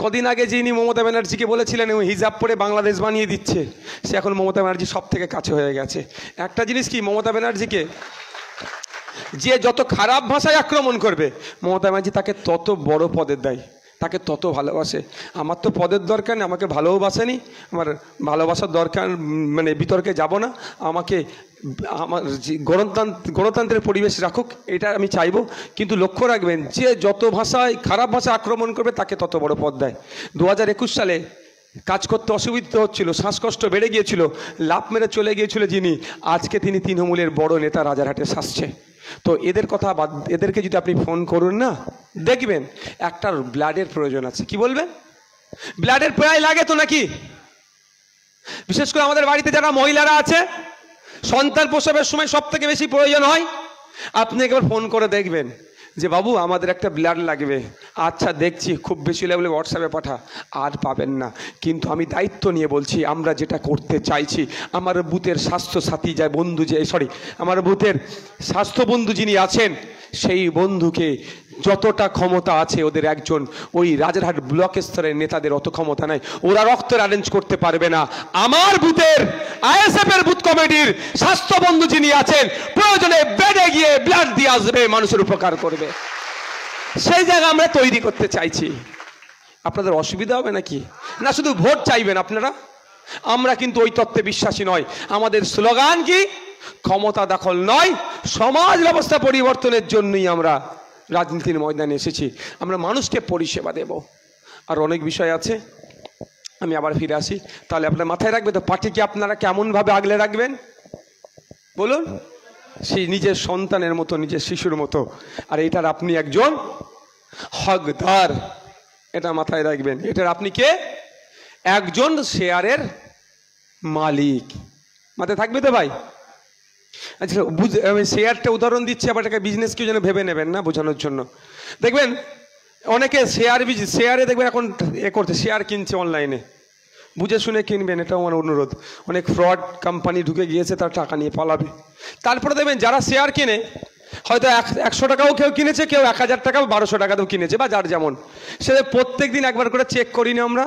কদিন আগে যিনি মমতা ব্যানার্জিকে বলেছিলেন হিজাব পরে বাংলাদেশ বানিয়ে দিচ্ছে, সে এখন মমতা ব্যানার্জি সব থেকে কাছে হয়ে গেছে। একটা জিনিস কি, মমতা ব্যানার্জিকে যে যত খারাপ ভাষায় আক্রমণ করবে, মমতা ব্যানার্জি তাকে তত বড় পদের দেয়, তাকে তত ভালোবাসে। আমার তো পদের দরকার নেই, আমাকে ভালোবাসেনি, আমার ভালোবাসার দরকার মানে বিতর্কে যাব না, আমাকে আমার গণতন্ত্রের পরিবেশ রাখুক, এটা আমি চাইবো। কিন্তু লক্ষ্য রাখবেন, যে যত ভাষায় খারাপ ভাষা আক্রমণ করবে তাকে তত বড় পদ দেয়। 2021 সালে কাজ করতে অসুবিধা হচ্ছিল, শ্বাসকষ্ট বেড়ে গিয়েছিল, লাফ মেরে চলে গিয়েছিল যিনি, আজকে তিনি তৃণমূলের বড় নেতা, রাজারহাটে শাসছে। তো এদের কথা বাদ, এদেরকে যদি আপনি ফোন করুন না, দেখবেন একটা ব্লাডের প্রয়োজন আছে। কি বলবেন? ব্লাডের প্রায় লাগে তো নাকি? বিশেষ করে আমাদের বাড়িতে যারা মহিলারা আছে, সন্তান প্রসবের সময় সব থেকে বেশি প্রয়োজন হয়। আপনি একবার ফোন করে দেখবেন যে বাবু আমাদের একটা ব্লাড লাগবে, আচ্ছা দেখছি, খুব বেশি লাগলে হোয়াটসঅ্যাপে পাঠা, আর পাবেন না। কিন্তু আমি দায়িত্ব নিয়ে বলছি, আমরা যেটা করতে চাইছি, আমার বুথের স্বাস্থ্য সাথী যা বন্ধু, যে আমার বুথের স্বাস্থ্য বন্ধু যিনি আছেন, সেই বন্ধুকে যতটা ক্ষমতা আছে, ওদের একজন ওই রাজারহাট ব্লক স্তরের নেতাদের অত ক্ষমতা নাই, ওরা রক্ত অ্যারেঞ্জ করতে পারবে না। আমার বুথের আইএসএফ এর বুথ কমিটির স্বাস্থ্য বন্ধু যিনি আছেন, প্রয়োজনে বেডে গিয়ে ব্লাড দিয়ে আসবে, মানুষের উপকার করবে। সেই জায়গা আমরা তৈরি করতে চাইছি। আপনাদের অসুবিধা হবে নাকি? না শুধু ভোট চাইবেন আপনারা? আমরা কিন্তু ওই তত্ত্বে বিশ্বাসী নয়। আমাদের স্লোগান কি? ক্ষমতা দখল নয়, সমাজ ব্যবস্থা পরিবর্তনের জন্যই আমরা রাজনীতির ময়দানে এসেছি। আমরা মানুষকে পরিষেবা দেব। আর অনেক বিষয় আছে, আমি আবার ফিরে আসি। তাহলে আপনার মাথায় রাখবে তো, পার্টিকে আপনারা কেমনভাবে আগলে রাখবেন বলুন? সেই নিজের সন্তানের মতো, নিজের শিশুর মতো। আর এটার আপনি একজন হকদার, এটা মাথায় রাখবেন। এটার আপনি কে? একজন শেয়ারের মালিক। মাথায় থাকবে তো ভাই? আচ্ছা, আমি শেয়ারটা উদাহরণ দিচ্ছি, আবার এটাকে বিজনেস কেউ যেন ভেবে নেবেন না, বোঝানোর জন্য। দেখবেন অনেকে শেয়ারে দেখবেন এখন করতে, শেয়ার কিনছে অনলাইনে, বুঝে শুনে কিনবেন, এটাও আমার অনুরোধ। অনেক ফ্রড কোম্পানি ঢুকে গিয়েছে, তার টাকা নিয়ে পালাবে। তারপরে দেখবেন যারা শেয়ার কিনে, হয়তো 100 টাকাও কেউ কিনেছে, কেউ 1000 টাকা, 1200 টাকাতেও কিনেছে, বা যার যেমন, সে প্রত্যেক দিন একবার করে চেক করি না আমরা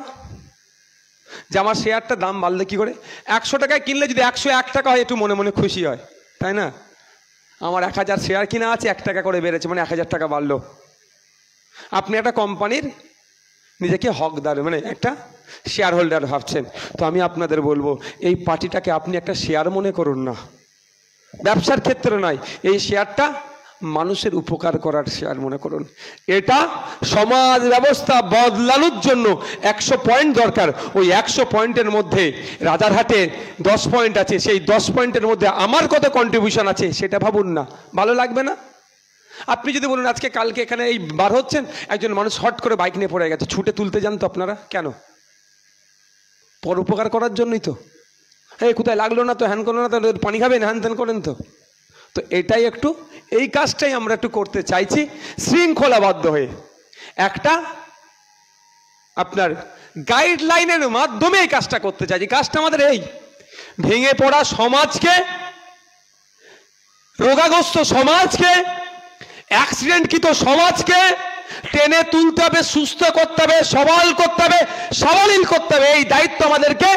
যে আমার শেয়ারটা দাম বাড়লে কি করে। 100 টাকায় কিনলে যদি 101 টাকা হয়, একটু মনে মনে খুশি হয়, তাই না? আমার 1000 শেয়ার কিনা আছে, 1 টাকা করে বেড়েছে, মানে 1000 টাকা বাড়লো। আপনি একটা কোম্পানির নিজেকে হকদার, মানে একটা শেয়ার হোল্ডার ভাবছেন। তো আমি আপনাদের বলবো, এই পার্টিটাকে আপনি একটা শেয়ার মনে করুন না, ব্যবসার ক্ষেত্রে নয়, এই শেয়ারটা মানুষের উপকার করার শেয়ার মনে করুন। এটা সমাজ ব্যবস্থা বদলানোর জন্য 100 পয়েন্ট দরকার। ওই 100 পয়েন্টের মধ্যে রাজারহাটে 10 পয়েন্ট আছে, সেই 10 পয়েন্টের মধ্যে আমার কত কন্ট্রিবিউশন আছে সেটা ভাবুন না, ভালো লাগবে না? আপনি যদি বলুন আজকে কালকে এখানে এই বার হচ্ছেন, একজন মানুষ হট করে বাইক নিয়ে পড়ে গেছে, ছুটে তুলতে যান তো আপনারা কেন? পর উপকার করার জন্যই তো। এই কোথায় লাগলো না তো, হ্যান করলো না তো, পানি খাবেন, হ্যান ত্যান করেন তো। তো এটাই একটু, এই কাজটাই আমরা একটু করতে চাইছি শৃঙ্খলাবদ্ধ হয়ে, একটা আপনার গাইডলাইনের মাধ্যমে এই কাজটা করতে চাইছি। কাজটা আমাদের এই ভেঙে পড়া সমাজকে, রোগাগ্রস্ত সমাজকে, অ্যাক্সিডেন্টকৃত সমাজকে টেনে তুলতে হবে, সুস্থ করতে হবে, সবল করতে হবে, সাবলীল করতে হবে। এই দায়িত্ব আমাদেরকে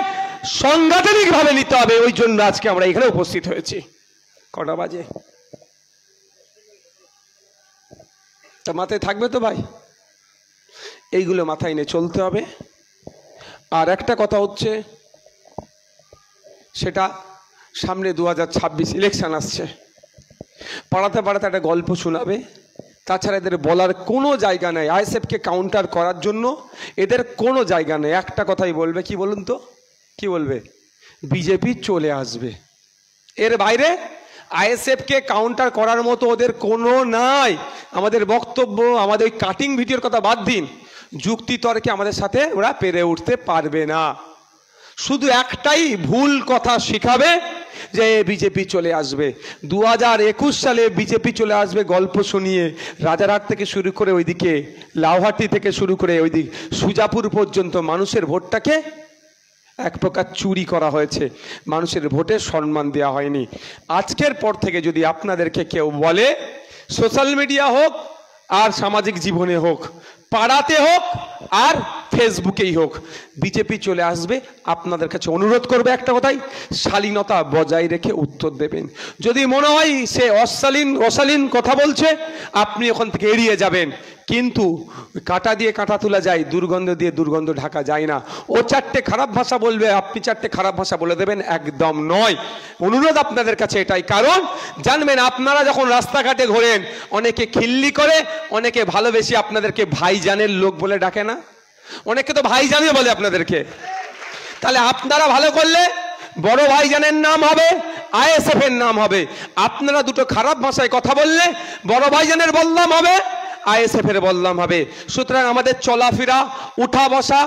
সাংগঠনিকভাবে নিতে হবে। ওই জন্য আজকে আমরা এখানে উপস্থিত হয়েছি। কটা বাজে? তা মাথায় থাকবে তো ভাই, এইগুলো মাথায় নিয়ে চলতে হবে। আর একটা কথা হচ্ছে, সেটা সামনে 2026 ইলেকশন আসছে, পাড়াতে পাড়াতে একটা গল্প শোনাবে। তাছাড়া এদের বলার কোনো জায়গা নেই, আইএসএফকে কাউন্টার করার জন্য এদের কোনো জায়গা নেই। একটা কথাই বলবে, কি বলুন তো, কি বলবে? বিজেপি চলে আসবে। এর বাইরে আইএসএফকে কাউন্টার করার মতো ওদের কোনো নাই। আমাদের বক্তব্য, আমাদের ওই কাটিং ভিডিওর কথা বাদ দিন, যুক্তি তর্কে আমাদের সাথে ওরা পেরে উঠতে পারবে না। শুধু একটাই ভুল কথা শিখাবে যে বিজেপি চলে আসবে। 2021 সালে বিজেপি চলে আসবে গল্প শুনিয়ে রাজারহাট থেকে শুরু করে ওইদিকে লাউহাটি থেকে শুরু করে ওইদিক সুজাপুর পর্যন্ত মানুষের ভোটটাকে এক প্রকার চুরি করা হয়েছে, মানুষের ভোটে সম্মান দেওয়া হয়নি। আজকের পর থেকে যদি আপনাদেরকে কেউ বলে, সোশ্যাল মিডিয়া হোক আর সামাজিক জীবনে হোক, পাড়াতে হোক আর ফেসবুকেই হোক বিজেপি চলে আসবে, আপনাদের কাছে অনুরোধ করবে একটা কথাই, শালীনতা বজায় রেখে উত্তর দেবেন। যদি মনে হয় সে অশালীন কথা বলছে, আপনি ওখান থেকে এড়িয়ে যাবেন। কিন্তু কাঁটা দিয়ে কাঁটা তোলা যায়, দুর্গন্ধ দিয়ে দুর্গন্ধ ঢাকা যায় না। ও চারটে খারাপ ভাষা বলবে, আপনি চারটে খারাপ ভাষা বলে দেবেন, একদম নয়। অনুরোধ আপনাদের কাছে এটাই। কারণ জানবেন, আপনারা যখন রাস্তাঘাটে ঘোরেন, অনেকে খিল্লি করে, অনেকে ভালোবেসে আপনাদেরকে ভাইজানের লোক বলে ডাকে না, অনেকে তো ভাইজানই বলে আপনাদেরকে। তাহলে আপনারা ভালো করলে বড় ভাইজানের নাম হবে, আইএসএফ এর নাম হবে। আপনারা দুটো খারাপ ভাষায় কথা বললে বড় ভাইজানের বদনাম হবে, আইএসএফ এর বদনাম হবে। সুতরাং আমাদের চলাফেরা, উঠা বসা,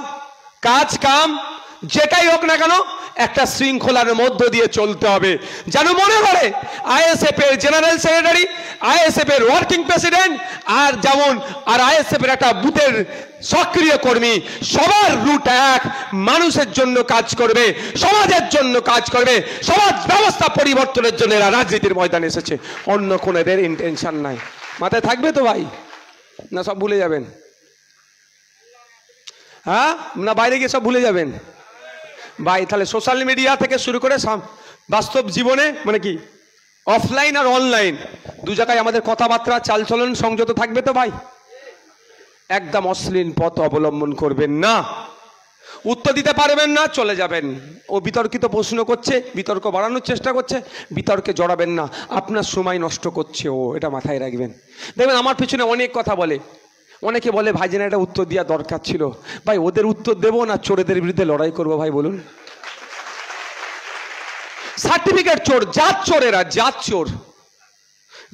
কাজ কাম যেটাই হোক না কেন, একটা শৃঙ্খলার মধ্য দিয়ে চলতে হবে। যেন মনে করে আইএসএফ এর জেনারেল সেক্রেটারি, আইএসএফ এর ওয়ার্কিং প্রেসিডেন্ট, আর যেমন আর আইএসএফ এর একটা বুথের সক্রিয় কর্মী, সবার রুট এক, মানুষের জন্য কাজ করবে, সমাজের জন্য কাজ করবে, সমাজ ব্যবস্থা পরিবর্তনের জন্য এরা রাজনীতির ময়দানে এসেছে, অন্য কোনো এদের ইন্টেনশন নাই। মাথায় থাকবে তো ভাই, না সব ভুলে যাবেন? হ্যাঁ, না বাইরে গিয়ে সব ভুলে যাবেন ভাই? তাহলে সোশ্যাল মিডিয়া থেকে শুরু করে বাস্তব জীবনে, মানে কি অফলাইন আর অনলাইন দু জায়গায় আমাদের কথাবার্তা, চালচলন সংযত থাকবে তো ভাই? একদম অশ্লীল পথ অবলম্বন করবেন না, উত্তর দিতে পারবেন না, চলে যাবেন। ও বিতর্কিত প্রশ্ন করছে, বিতর্ক বাড়ানোর চেষ্টা করছে, বিতর্কে জড়াবেন না, আপনার সময় নষ্ট করছে ও, এটা মাথায় রাখবেন। দেখবেন আমার পিছনে অনেক কথা বলে, অনেকে বলে ভাইজান এটা উত্তর দেওয়া দরকার ছিল। ভাই ওদের উত্তর দেবো না চোরেদের বিরুদ্ধে লড়াই করবো ভাই বলুন? সার্টিফিকেট চোর, জাত চোরেরা,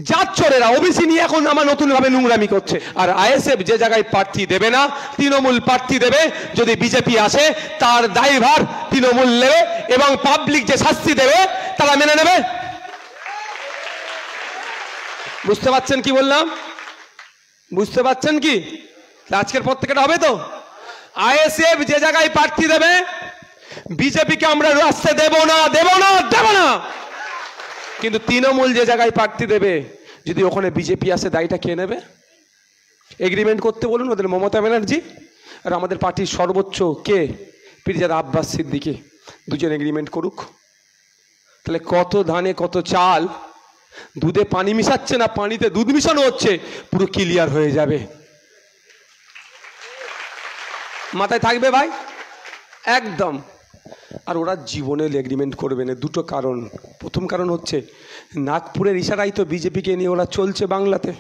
জাত চোরেরা ওবিসি নিয়ে এখন আমার নতুন ভাবে নোংরামি করছে। আর আইএসএফ যে জায়গায় প্রার্থী দেবে না, তৃণমূল প্রার্থী দেবে, যদি বিজেপি আসে তার দায়ভার তৃণমূল নেবে, এবং পাবলিক যে শাস্তি দেবে তারা মেনে নেবে। বুঝতে পারছেন কি বললাম? বুঝতে পারছেন কি? আজকের পর থেকে হবে তো, আইএসএফ যে জায়গায় প্রার্থী দেবে, বিজেপিকে আমরা রাস্তা দেব না, দেব না, দেব না। কিন্তু তৃণমূল যে জায়গায় প্রার্থী দেবে, যদি ওখানে বিজেপি আসে, দায়টা কে নেবে? এগ্রিমেন্ট করতে বলুন ওদের মমতা ব্যানার্জি আর আমাদের পার্টির সর্বোচ্চ কে, পিরজাদা আব্বাস সিদ্দিকী, দুজন এগ্রিমেন্ট করুক। তাহলে কত ধানে কত চাল, দুধে পানি মিশাচ্ছে না পানিতে দুধ মিশানো হচ্ছে, পুরো ক্লিয়ার হয়ে যাবে। মাথায় থাকবে ভাই একদম। আর ওরা জীবনে এগ্রিমেন্ট করবে না, দুটো কারণ। প্রথম কারণ হচ্ছে নাগপুরের ইশারাই তো বিজেপিকে নিয়ে ওরা চলছে বাংলাতে।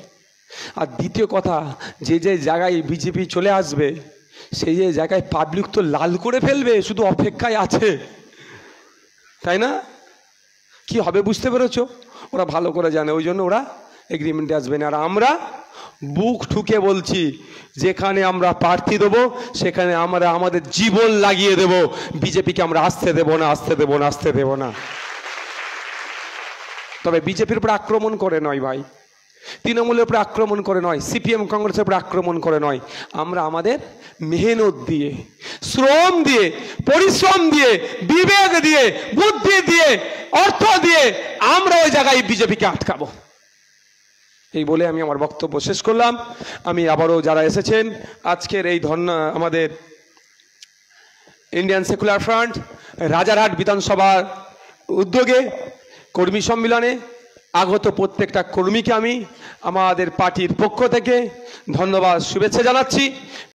আর দ্বিতীয় কথা, যে যে জায়গায় বিজেপি চলে আসবে, সেই যে জায়গায় পাবলিক তো লাল করে ফেলবে, শুধু অপেক্ষায় আছে, তাই না? কি হবে বুঝতে পেরেছো? ওরা ভালো করে জানে, ওই জন্য ওরা এগ্রিমেন্টে আসবে না। আর আমরা বুক ঠুকে বলছি, যেখানে আমরা প্রার্থী দেবো সেখানে আমরা আমাদের জীবন লাগিয়ে দেব, বিজেপিকে আমরা আসতে দেব না, আসতে দেব না, আসতে দেব না। তবে বিজেপির উপর আক্রমণ করে নয় ভাই, তৃণমূলের উপরে আক্রমণ করে নয়, সিপিএম কংগ্রেসের উপরে আক্রমণ করে নয়, আমরা আমাদের মেহনত দিয়ে, শ্রম দিয়ে, পরিশ্রম দিয়ে, বিবেক দিয়ে, বুদ্ধি দিয়ে, অর্থ দিয়ে আমরা ওই জায়গায় বিজেপিকে আটকাবো। এই বলে আমি আমার বক্তব্য শেষ করলাম। আমি আবারও যারা এসেছেন আজকের এই ধর্ণা, আমাদের ইন্ডিয়ান সেকুলার ফ্রন্ট রাজারহাট বিধানসভার উদ্যোগে কর্মী সম্মেলনে আগত প্রত্যেকটা কর্মীকে আমি আমাদের পার্টির পক্ষ থেকে ধন্যবাদ, শুভেচ্ছা জানাচ্ছি।